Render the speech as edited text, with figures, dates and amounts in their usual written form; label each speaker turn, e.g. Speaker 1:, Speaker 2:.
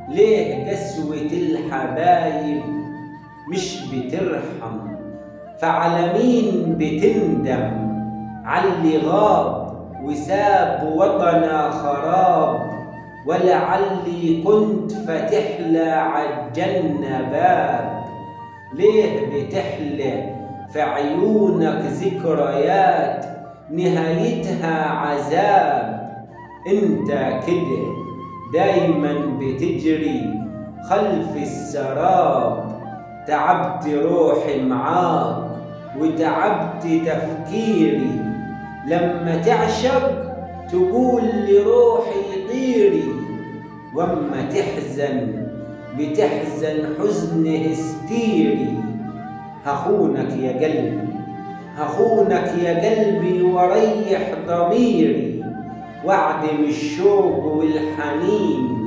Speaker 1: ليه قسوة الحبايب مش بترحم؟ فعلى مين بتندم؟ عاللي غاب وساب وطنا خراب، ولعلي كنت فتحلى عالجنة باب. ليه بتحلى في عيونك ذكريات نهايتها عذاب؟ انت كده دايما بتجري خلف السراب، تعبت روحي معاك وتعبت تفكيري، لما تعشق تقول لروحي طيري، واما تحزن بتحزن حزن هستيري. هخونك يا قلبي، هخونك يا قلبي وريح ضميري، واعدم الشوق والحنين